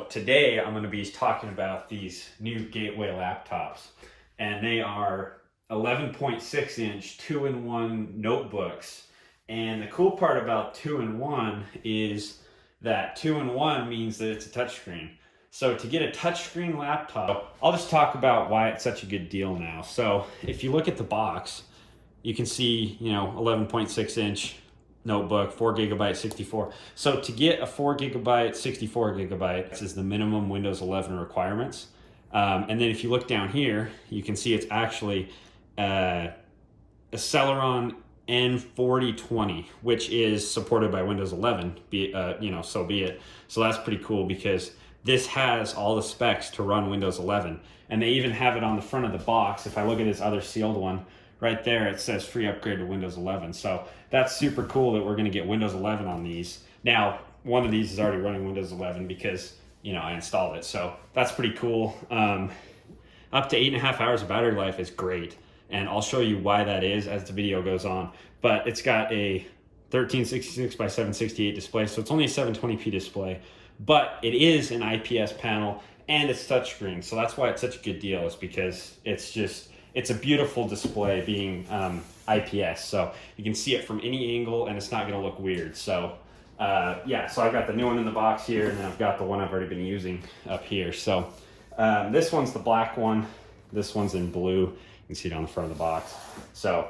So today I'm going to be talking about these new Gateway laptops, and they are 11.6 inch 2-in-1 notebooks. And the cool part about 2-in-1 is that 2-in-1 means that it's a touchscreen. So to get a touchscreen laptop, I'll just talk about why it's such a good deal now. So if you look at the box, you can see, 11.6 inch notebook, 4 gigabyte, 64. So to get a 4 gigabyte, 64 gigabyte, this is the minimum Windows 11 requirements. And then if you look down here, you can see it's actually a Celeron N4020, which is supported by Windows 11, so be it. So that's pretty cool because this has all the specs to run Windows 11. And they even have it on the front of the box. If I look at this other sealed one, right there, it says free upgrade to Windows 11. So that's super cool that we're going to get Windows 11 on these. Now, one of these is already running Windows 11 because, I installed it. So that's pretty cool. Up to 8.5 hours of battery life is great. And I'll show you why that is as the video goes on. But it's got a 1366 by 768 display, so it's only a 720p display. But it is an IPS panel and it's touchscreen. So that's why it's such a good deal, is because it's a beautiful display being IPS. So you can see it from any angle and it's not gonna look weird. So so I've got the new one in the box here, and then I've got the one I've already been using up here. So this one's the black one. This one's in blue. You can see it on the front of the box. So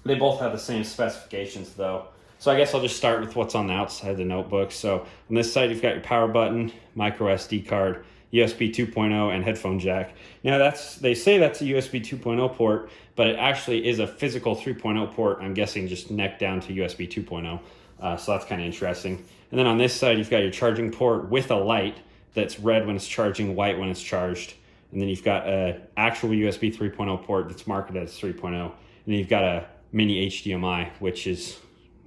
they both have the same specifications though. So I guess I'll just start with what's on the outside of the notebook. So on this side, you've got your power button, micro SD card, USB 2.0 and headphone jack. Now they say that's a USB 2.0 port, but it actually is a physical 3.0 port. I'm guessing just neck down to USB 2.0. So that's kind of interesting. And then on this side, you've got your charging port with a light that's red when it's charging, white when it's charged. And then you've got an actual USB 3.0 port that's marketed as 3.0. And then you've got a mini HDMI, which is,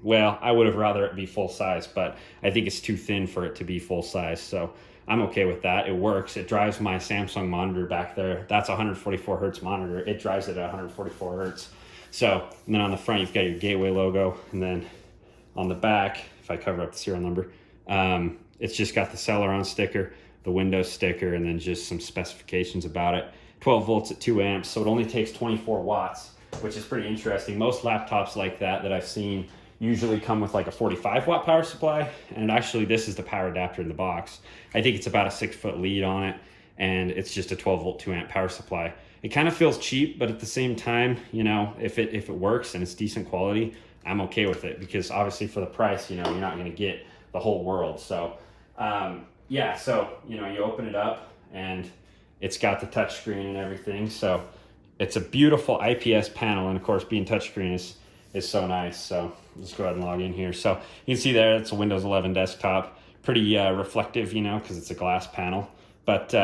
well, I would have rather it be full size, but I think it's too thin for it to be full size. So I'm okay with that. It works. It drives my Samsung monitor back there. That's a 144 hertz monitor. It drives it at 144 hertz. So, and then on the front, you've got your Gateway logo. And then on the back, if I cover up the serial number, it's just got the Celeron sticker, the Windows sticker, and then just some specifications about it. 12 volts at 2 amps. So it only takes 24 watts, which is pretty interesting. Most laptops like that I've seen usually come with like a 45 watt power supply, and actually this is the power adapter in the box. I think it's about a 6-foot lead on it, and it's just a 12 volt 2 amp power supply. It kind of feels cheap, but at the same time, if it works and it's decent quality, I'm okay with it, because obviously for the price, you're not going to get the whole world. So you open it up and it's got the touch screen and everything. So it's a beautiful IPS panel, and of course being touchscreen is so nice. So let's go ahead and log in here. So you can see there, it's a Windows 11 desktop. Pretty reflective, because it's a glass panel. But,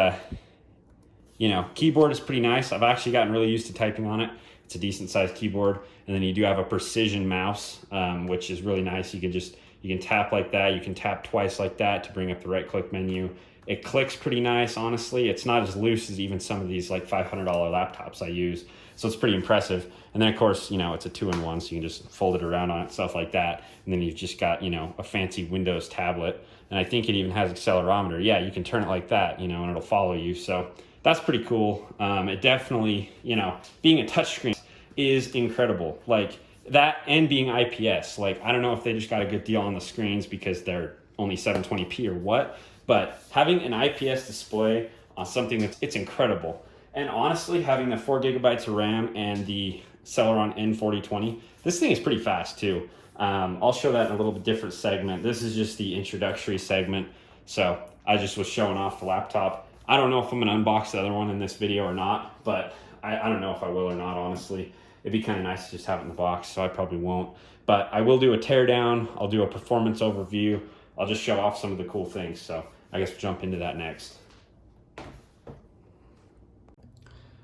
keyboard is pretty nice. I've actually gotten really used to typing on it. It's a decent sized keyboard. And then you do have a precision mouse, which is really nice. You can tap like that. You can tap twice like that to bring up the right click menu. It clicks pretty nice, honestly. It's not as loose as even some of these like $500 laptops I use. So it's pretty impressive. And then of course, it's a 2-in-1, so you can just fold it around on it, stuff like that. And then you've just got, a fancy Windows tablet. And I think it even has accelerometer. Yeah, you can turn it like that, and it'll follow you. So that's pretty cool. It definitely, being a touchscreen is incredible. Like that, and being IPS. Like, I don't know if they just got a good deal on the screens because they're only 720p or what, but having an IPS display on something it's incredible. And honestly, having the 4 gigabytes of RAM and the Celeron N4020, this thing is pretty fast too. I'll show that in a little bit different segment. This is just the introductory segment. So I just was showing off the laptop. I don't know if I'm gonna unbox the other one in this video or not, but I don't know if I will or not, honestly. It'd be kind of nice to just have it in the box, so I probably won't. But I will do a teardown. I'll do a performance overview. I'll just show off some of the cool things. So I guess we'll jump into that next.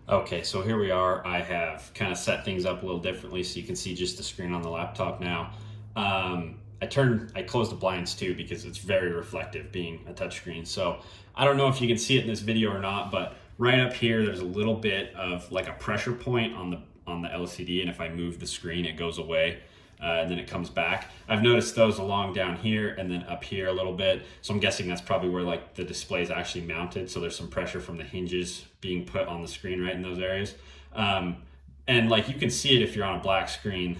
Okay, so here we are. I have kind of set things up a little differently so you can see just the screen on the laptop now. I closed the blinds too because it's very reflective being a touchscreen. So I don't know if you can see it in this video or not, but right up here there's a little bit of like a pressure point on the LCD, and if I move the screen it goes away. and then it comes back. I've noticed those along down here and then up here a little bit. So I'm guessing that's probably where like the display is actually mounted. So there's some pressure from the hinges being put on the screen right in those areas. And like you can see it if you're on a black screen.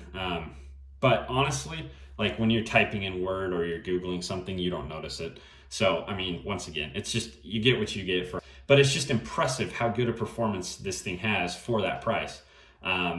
But honestly, like when you're typing in Word or you're Googling something, you don't notice it. So, I mean, once again, it's just, you get what you get for, but it's just impressive how good a performance this thing has for that price.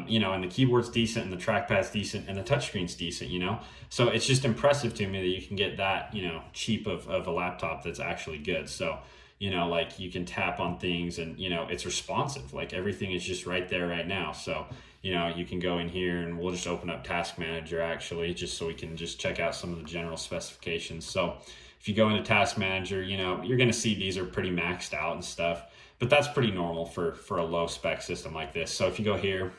You know, and the keyboard's decent and the trackpad's decent and the touchscreen's decent, you know? So it's just impressive to me that you can get that, you know, cheap of a laptop that's actually good. So, you know, like you can tap on things and, you know, it's responsive. Like everything is just right there right now. So, you know, you can go in here and we'll just open up Task Manager actually, just so we can just check out some of the general specifications. So if you go into Task Manager, you know, you're going to see these are pretty maxed out and stuff, but that's pretty normal for a low spec system like this. So if you go here,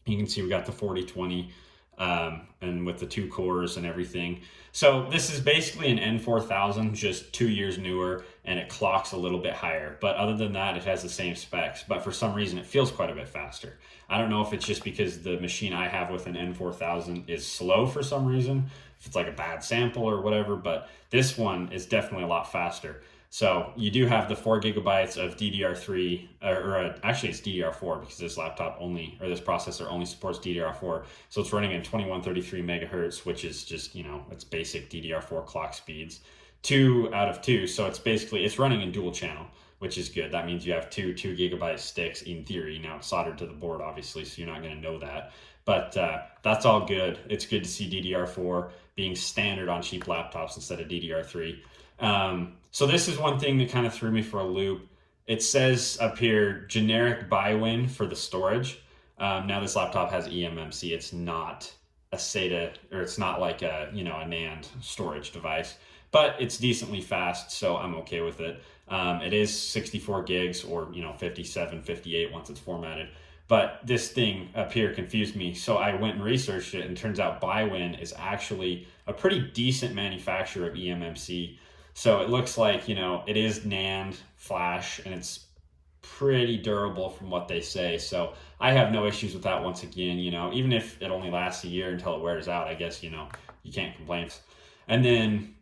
you can see we got the 4020 and with the 2 cores and everything. So this is basically an N4000, just 2 years newer, and it clocks a little bit higher. But other than that, it has the same specs, but for some reason it feels quite a bit faster. I don't know if it's just because the machine I have with an N4000 is slow for some reason, if it's like a bad sample or whatever, but this one is definitely a lot faster. So you do have the 4 gigabytes of DDR3, actually it's DDR4 because this laptop only, or this processor only supports DDR4. So it's running at 2133 megahertz, which is just, you know, it's basic DDR4 clock speeds. 2 out of 2, so it's basically, it's running in dual channel, which is good. That means you have 2 gigabyte sticks in theory. Now it's soldered to the board, obviously, so you're not gonna know that. But that's all good. It's good to see DDR4 being standard on cheap laptops instead of DDR3. So this is one thing that kind of threw me for a loop. It says up here, generic BiWin for the storage. Now this laptop has eMMC. It's not a SATA, or it's not like a, you know, a NAND storage device, but it's decently fast, so I'm okay with it. It is 64 gigs or, you know, 57, 58 once it's formatted. But this thing up here confused me. So I went and researched it, and turns out BiWin is actually a pretty decent manufacturer of eMMC. So it looks like, you know, it is NAND flash, and it's pretty durable from what they say. So I have no issues with that once again, you know, even if it only lasts a year until it wears out, I guess, you know, you can't complain. And then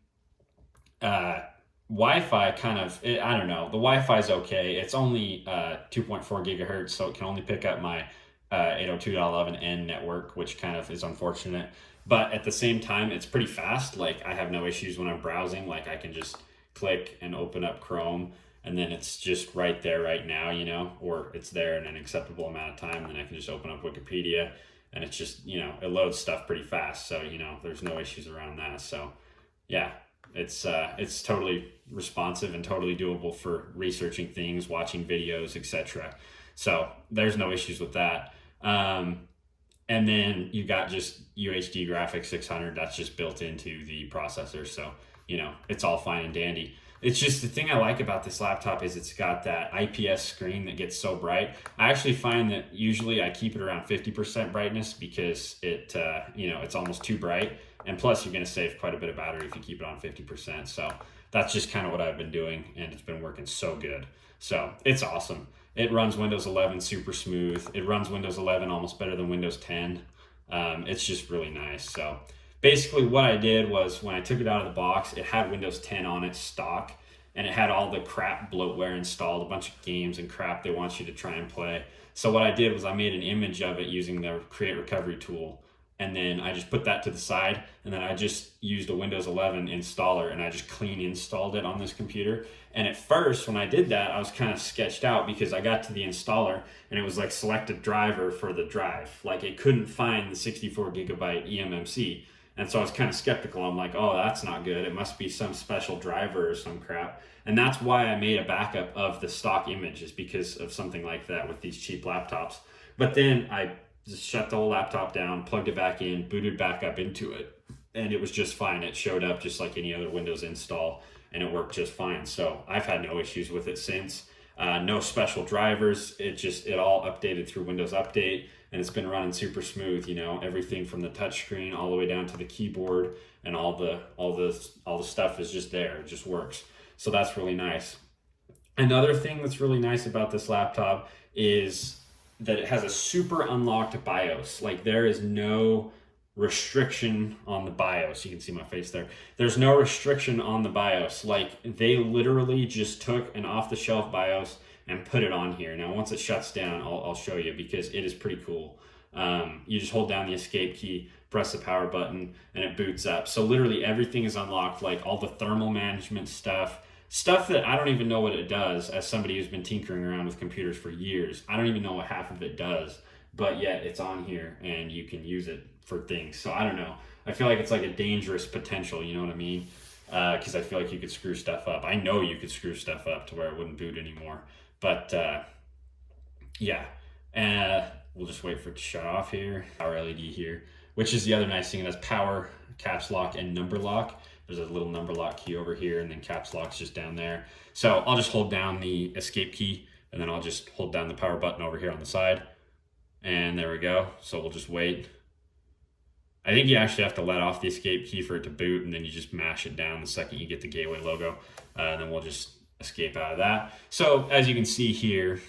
Wi-Fi kind of, I don't know, the Wi-Fi is okay. It's only 2.4 gigahertz, so it can only pick up my 802.11n network, which kind of is unfortunate. But at the same time, it's pretty fast. Like I have no issues when I'm browsing. Like I can just click and open up Chrome, and then it's just right there right now, you know, or it's there in an acceptable amount of time. And then I can just open up Wikipedia, and it's just, you know, it loads stuff pretty fast. So, you know, there's no issues around that. So yeah, it's totally responsive and totally doable for researching things, watching videos, etc. So there's no issues with that. And then you got just UHD Graphics 600, that's just built into the processor. So, you know, it's all fine and dandy. It's just the thing I like about this laptop is it's got that IPS screen that gets so bright. I actually find that usually I keep it around 50% brightness because it, you know, it's almost too bright. And plus you're gonna save quite a bit of battery if you keep it on 50%. So that's just kind of what I've been doing, and it's been working so good. So it's awesome. It runs Windows 11 super smooth. It runs Windows 11 almost better than Windows 10. It's just really nice. So basically what I did was when I took it out of the box, it had Windows 10 on it stock, and it had all the crap bloatware installed, a bunch of games and crap they want you to try and play. So what I did was I made an image of it using the Create Recovery tool, and then I just put that to the side, and then I just used a Windows 11 installer, and I just clean installed it on this computer. And at first, when I did that, I was kind of sketched out because I got to the installer, and it was like select a driver for the drive. Like it couldn't find the 64 gigabyte eMMC. And so I was kind of skeptical. I'm like, oh, that's not good. It must be some special driver or some crap. And that's why I made a backup of the stock images, because of something like that with these cheap laptops. But then I just shut the whole laptop down, plugged it back in, booted back up into it, and it was just fine. It showed up just like any other Windows install, and it worked just fine. So I've had no issues with it since. No special drivers. It all updated through Windows Update, and it's been running super smooth. You know, everything from the touchscreen all the way down to the keyboard, and all the stuff is just there. It just works. So that's really nice. Another thing that's really nice about this laptop is that it has a super unlocked BIOS. Like there is no restriction on the BIOS. You can see my face there. There's no restriction on the BIOS. Like, they literally just took an off-the-shelf BIOS and put it on here. Now, once it shuts down, I'll show you, because it is pretty cool. You just hold down the escape key, press the power button, and it boots up. So literally everything is unlocked, like all the thermal management stuff that I don't even know what it does, as somebody who's been tinkering around with computers for years. I don't even know what half of it does, but yet it's on here and you can use it for things. So I don't know. I feel like it's like a dangerous potential, you know what I mean? Because I feel like you could screw stuff up. I know you could screw stuff up to where it wouldn't boot anymore. But yeah, we'll just wait for it to shut off here. Power LED here, which is the other nice thing. It has power, caps lock, and number lock. There's a little number lock key over here, and then caps lock's just down there. So I'll just hold down the escape key, and then I'll just hold down the power button over here on the side. And there we go. So we'll just wait. I think you actually have to let off the escape key for it to boot, and then you just mash it down the second you get the Gateway logo. And then we'll just escape out of that. So as you can see here,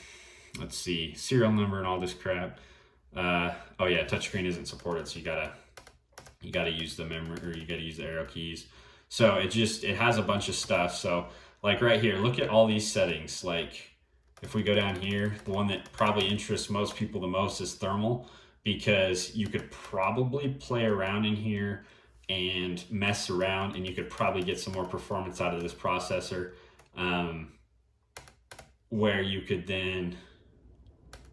let's see, serial number and all this crap. Oh yeah, touchscreen isn't supported, so you gotta use the memory, or you gotta use the arrow keys. So it has a bunch of stuff. So like right here, look at all these settings. Like if we go down here, the one that probably interests most people the most is thermal, because you could probably play around in here and mess around, and you could probably get some more performance out of this processor, where you could then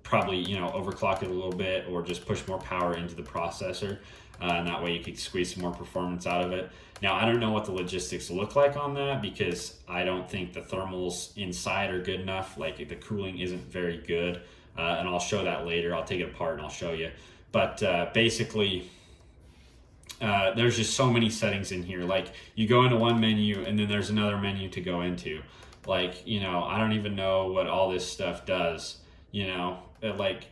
probably, you know, overclock it a little bit, or just push more power into the processor, and that way you could squeeze some more performance out of it. Now, I don't know what the logistics look like on that, because I don't think the thermals inside are good enough. Like, the cooling isn't very good, and I'll show that later. I'll take it apart and I'll show you. But basically, there's just so many settings in here. Like, you go into one menu and then there's another menu to go into. Like, you know, I don't even know what all this stuff does, you know. Like,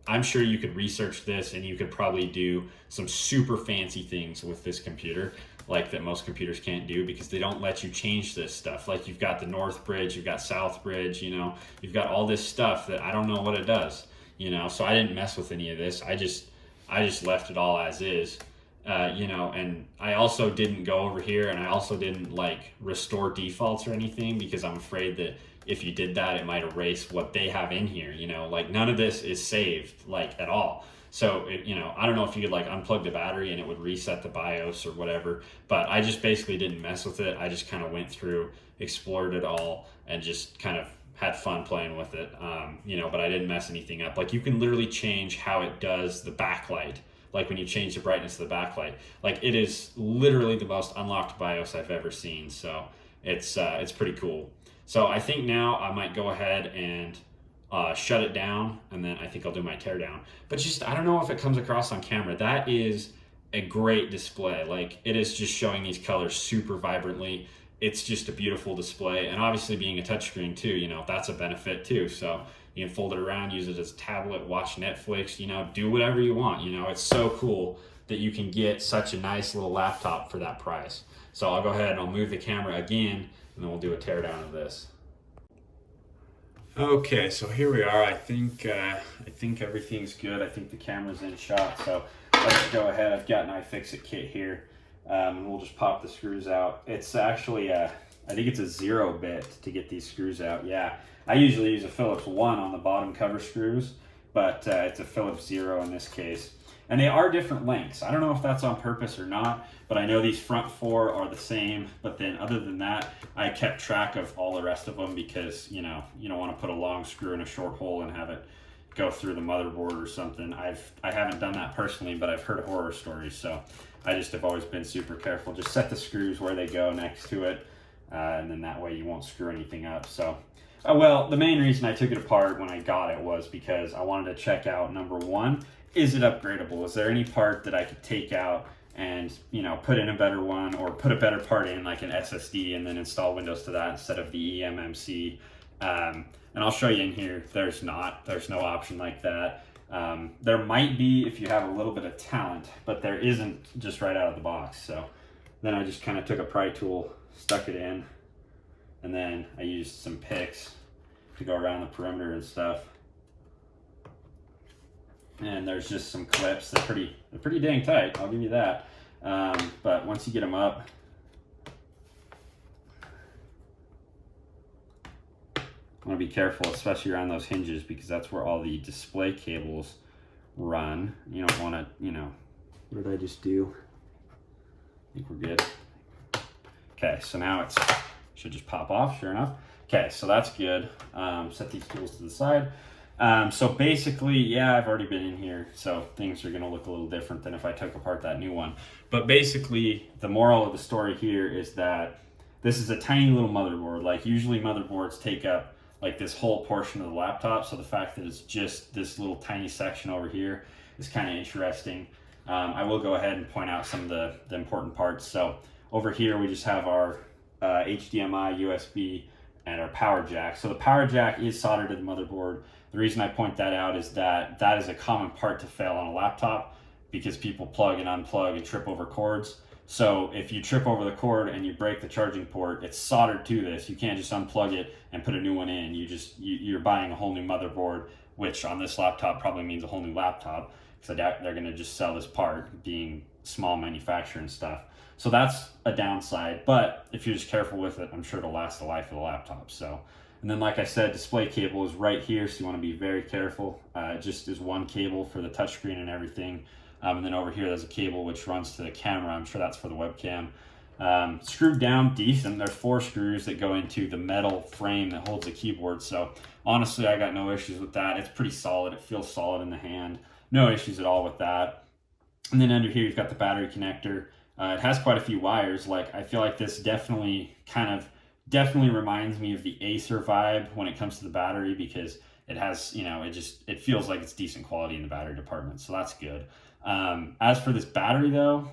I'm sure you could research this and you could probably do some super fancy things with this computer, like that most computers can't do, because they don't let you change this stuff. Like, you've got the North Bridge, you've got South Bridge, you know, you've got all this stuff that I don't know what it does, you know. So I didn't mess with any of this. I just left it all as is, you know. And I also didn't go over here, and I also didn't like restore defaults or anything, because I'm afraid that if you did that, it might erase what they have in here, you know. Like, none of this is saved, like, at all. So, you know, I don't know if you could like unplug the battery and it would reset the BIOS or whatever, but I just basically didn't mess with it. I just kind of went through, explored it all, and just kind of had fun playing with it, you know, but I didn't mess anything up. Like, you can literally change how it does the backlight. Like, when you change the brightness of the backlight, like, it is literally the most unlocked BIOS I've ever seen. So it's pretty cool. So I think now I might go ahead and shut it down, and then I think I'll do my teardown. But just, I don't know if it comes across on camera. That is a great display. Like, it is just showing these colors super vibrantly. It's just a beautiful display. And obviously, being a touchscreen too, you know, that's a benefit too. So you can fold it around, use it as a tablet, watch Netflix, you know, do whatever you want. You know, it's so cool that you can get such a nice little laptop for that price. So I'll go ahead and I'll move the camera again, and then we'll do a teardown of this. Okay, so here we are. I think everything's good. I think the camera's in shot. So let's go ahead. I've got an iFixit kit here, and we'll just pop the screws out. It's actually I think it's a 0-bit to get these screws out. Yeah, I usually use a Phillips 1 on the bottom cover screws, but it's a Phillips 0 in this case. And they are different lengths. I don't know if that's on purpose or not, but I know these front 4 are the same. But then other than that, I kept track of all the rest of them, because, you know, you don't want to put a long screw in a short hole and have it go through the motherboard or something. I haven't done that personally, but I've heard horror stories. So I just have always been super careful. Just set the screws where they go next to it, and then that way you won't screw anything up. So, well, the main reason I took it apart when I got it was because I wanted to check out, number one, is it upgradable? Is there any part that I could take out and, you know, put in a better one, or put a better part in, like an SSD, and then install Windows to that instead of the eMMC? And I'll show you in here, there's no option like that. There might be if you have a little bit of talent, but there isn't just right out of the box. So then I just kind of took a pry tool, stuck it in, and then I used some picks to go around the perimeter and stuff. And there's just some clips. They're pretty dang tight, I'll give you that. But once you get them up, I want to be careful, especially around those hinges, because that's where all the display cables run. You don't want to, you know, what did I just do? I think we're good. Okay, so now it should just pop off, sure enough. Okay, so that's good. Set these tools to the side. So basically, yeah, I've already been in here, so things are gonna look a little different than if I took apart that new one. But basically, the moral of the story here is that this is a tiny little motherboard. Like usually motherboards take up like this whole portion of the laptop, so the fact that it's just this little tiny section over here is kind of interesting. I will go ahead and point out some of the important parts. So over here we just have our HDMI, USB, and our power jack. So the power jack is soldered to the motherboard. The reason I point that out is that that is a common part to fail on a laptop because people plug and unplug and trip over cords. So if you trip over the cord and you break the charging port, it's soldered to this. You can't just unplug it and put a new one in. You're buying a whole new motherboard, which on this laptop probably means a whole new laptop, because they're going to just sell this part, being small manufacturer and stuff. So that's a downside, but if you're just careful with it, I'm sure it'll last the life of the laptop. So, and then like I said, display cable is right here, so you want to be very careful. It just is one cable for the touchscreen and everything. And then over here, there's a cable which runs to the camera. I'm sure that's for the webcam. Screwed down decent. There's 4 screws that go into the metal frame that holds the keyboard. So honestly, I got no issues with that. It's pretty solid. It feels solid in the hand. No issues at all with that. And then under here, you've got the battery connector. It has quite a few wires. Like, I feel like this definitely reminds me of the Acer vibe when it comes to the battery, because it has, you know, it feels like it's decent quality in the battery department. So that's good. As for this battery though,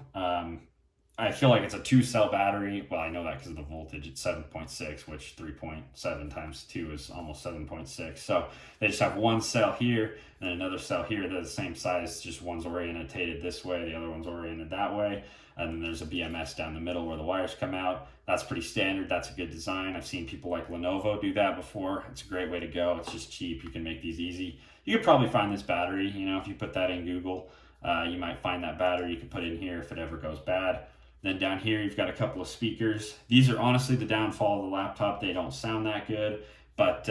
I feel like it's a 2-cell battery. Well, I know that because of the voltage. It's 7.6, which 3.7 times 2 is almost 7.6. So they just have one cell here and another cell here. They're the same size, just one's orientated this way, the other one's oriented that way. And then there's a BMS down the middle where the wires come out. That's pretty standard. That's a good design. I've seen people like Lenovo do that before. It's a great way to go. It's just cheap. You can make these easy. You could probably find this battery, you know, if you put that in Google, you might find that battery you can put in here if it ever goes bad. Then down here, you've got a couple of speakers. These are honestly the downfall of the laptop. They don't sound that good, but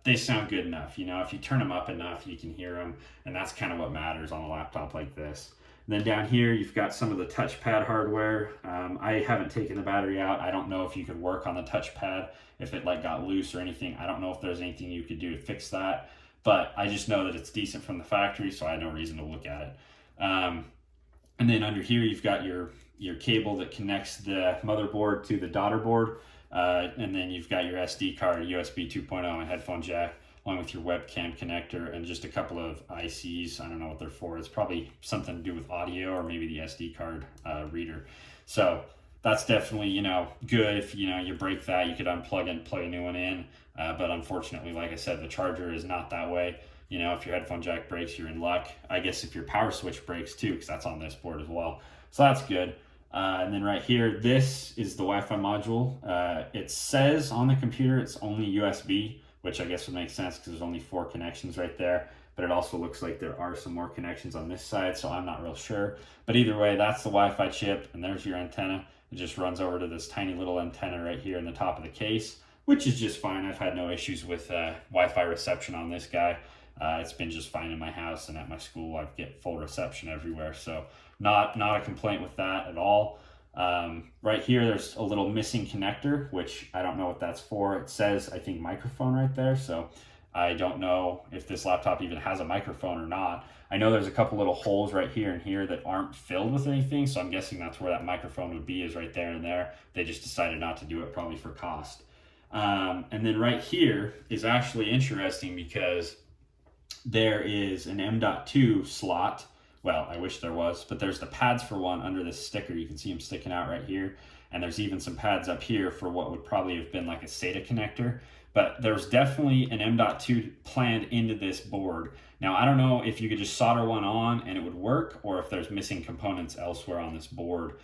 they sound good enough. You know, if you turn them up enough, you can hear them, and that's kind of what matters on a laptop like this. And then down here, you've got some of the touchpad hardware. I haven't taken the battery out. I don't know if you could work on the touchpad, if it like got loose or anything. I don't know if there's anything you could do to fix that, but I just know that it's decent from the factory, so I had no reason to look at it. And then under here, you've got your cable that connects the motherboard to the daughter board. And then you've got your SD card, USB 2.0, and headphone jack, along with your webcam connector and just a couple of ICs. I don't know what they're for. It's probably something to do with audio or maybe the SD card reader. So that's definitely, you know, good. If, you know, you break that, you could unplug it and plug a new one in. But unfortunately, like I said, the charger is not that way. You know, if your headphone jack breaks, you're in luck. I guess if your power switch breaks too, because that's on this board as well. So that's good. And then right here, this is the Wi-Fi module. It says on the computer it's only USB, which I guess would make sense because there's only 4 connections right there. But it also looks like there are some more connections on this side, so I'm not real sure. But either way, that's the Wi-Fi chip, and there's your antenna. It just runs over to this tiny little antenna right here in the top of the case, which is just fine. I've had no issues with Wi-Fi reception on this guy. It's been just fine in my house and at my school. I get full reception everywhere, so not a complaint with that at all. Right here, there's a little missing connector, which I don't know what that's for. It says, I think, microphone right there, so I don't know if this laptop even has a microphone or not. I know there's a couple little holes right here and here that aren't filled with anything, so I'm guessing that's where that microphone would be, is right there and there. They just decided not to do it, probably for cost. And then right here is actually interesting because there is an M.2 slot. Well, I wish there was, but there's the pads for one under this sticker. You can see them sticking out right here. And there's even some pads up here for what would probably have been like a SATA connector. But there's definitely an M.2 planned into this board. Now, I don't know if you could just solder one on and it would work, or if there's missing components elsewhere on this board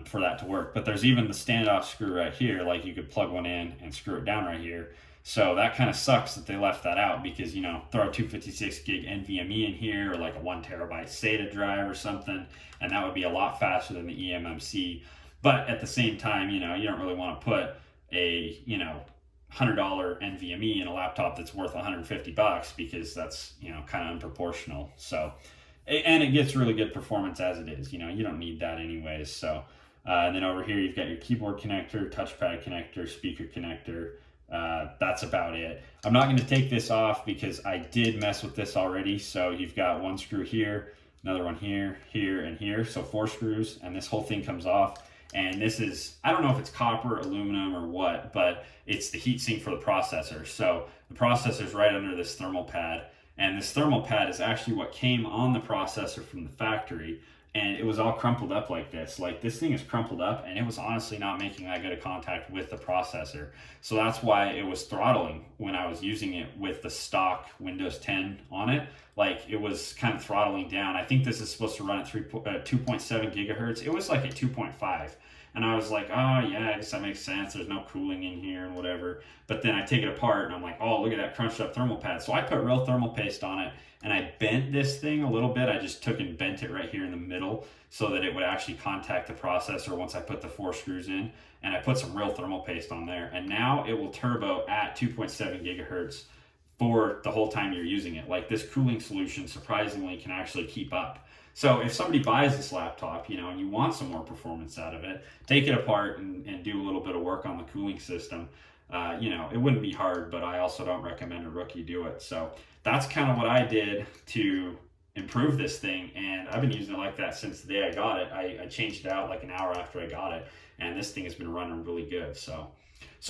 for that to work. But there's even the standoff screw right here. Like, you could plug one in and screw it down right here. So that kind of sucks that they left that out, because, you know, throw a 256 gig NVMe in here, or like a 1 terabyte SATA drive or something, and that would be a lot faster than the eMMC. But at the same time, you know, you don't really want to put a, you know, $100 NVMe in a laptop that's worth $150, because that's, you know, kind of unproportional. So, and it gets really good performance as it is. You know, you don't need that anyways. So, and then over here you've got your keyboard connector, touchpad connector, speaker connector. That's about it. I'm not going to take this off because I did mess with this already. So you've got one screw here, another one here, here, and here. So 4 screws, and this whole thing comes off. And this is, I don't know if it's copper, aluminum, or what, but it's the heatsink for the processor. So the processor is right under this thermal pad, and this thermal pad is actually what came on the processor from the factory. And it was all crumpled up like this. Like, this thing is crumpled up, and it was honestly not making that good a contact with the processor. So that's why it was throttling when I was using it with the stock Windows 10 on it. Like, it was kind of throttling down. I think this is supposed to run at 2.7 gigahertz. It was like at 2.5. And I was like, oh yeah, I guess that makes sense. There's no cooling in here and whatever. But then I take it apart and I'm like, oh, look at that crunched up thermal pad. So I put real thermal paste on it, and I bent this thing a little bit. I just took and bent it right here in the middle so that it would actually contact the processor once I put the 4 screws in. And I put some real thermal paste on there. And now it will turbo at 2.7 gigahertz for the whole time you're using it. Like, this cooling solution surprisingly can actually keep up. So if somebody buys this laptop, you know, and you want some more performance out of it, take it apart and do a little bit of work on the cooling system. You know, it wouldn't be hard, but I also don't recommend a rookie do it. So that's kind of what I did to improve this thing, and I've been using it like that since the day I got it. I changed it out like an hour after I got it, and this thing has been running really good. So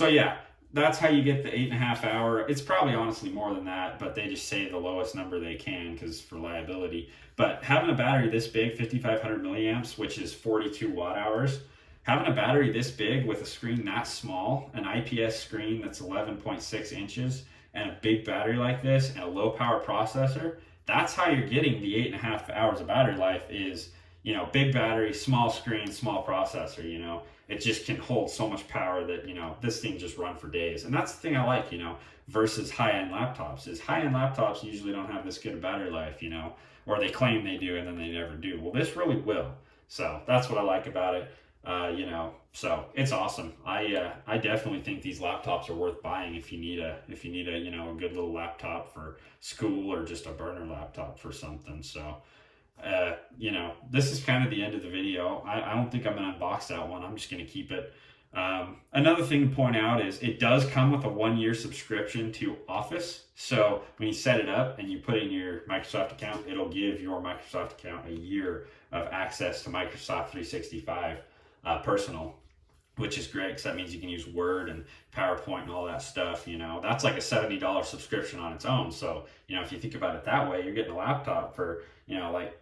yeah, that's how you get the 8.5 hour. It's probably honestly more than that, but they just say the lowest number they can because for liability. But having a battery this big, 5,500 milliamps, which is 42 watt hours, having a battery this big with a screen that small, an IPS screen that's 11.6 inches, and a big battery like this, and a low power processor, that's how you're getting the 8.5 hours of battery life. Is, you know, big battery, small screen, small processor. You know, it just can hold so much power that, you know, this thing just run for days. And that's the thing I like, you know, versus high-end laptops, is high-end laptops usually don't have this good of battery life, you know, or they claim they do and then they never do. Well, this really will. So that's what I like about it. You know, so it's awesome. I definitely think these laptops are worth buying if you need a you know, a good little laptop for school, or just a burner laptop for something. So you know, this is kind of the end of the video. I don't think I'm gonna unbox that one. I'm just gonna keep it. Another thing to point out is it does come with a 1-year subscription to Office. So when you set it up and you put in your Microsoft account, it'll give your Microsoft account a year of access to Microsoft 365 personal, which is great, because that means you can use Word and PowerPoint and all that stuff. You know, that's like a $70 subscription on its own. So, you know, if you think about it that way, you're getting a laptop for, you know, like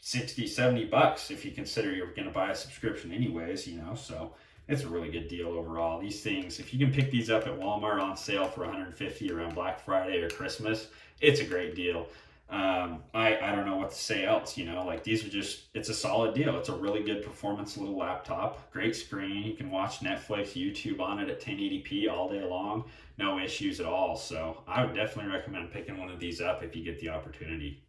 $60-$70 if you consider you're going to buy a subscription anyways, you know. So it's a really good deal overall. These things, if you can pick these up at Walmart on sale for $150 around Black Friday or Christmas, it's a great deal. I don't know what to say else, you know, like, these are just, it's a solid deal. It's a really good performance little laptop, great screen. You can watch Netflix, YouTube on it at 1080p all day long, no issues at all. So I would definitely recommend picking one of these up if you get the opportunity.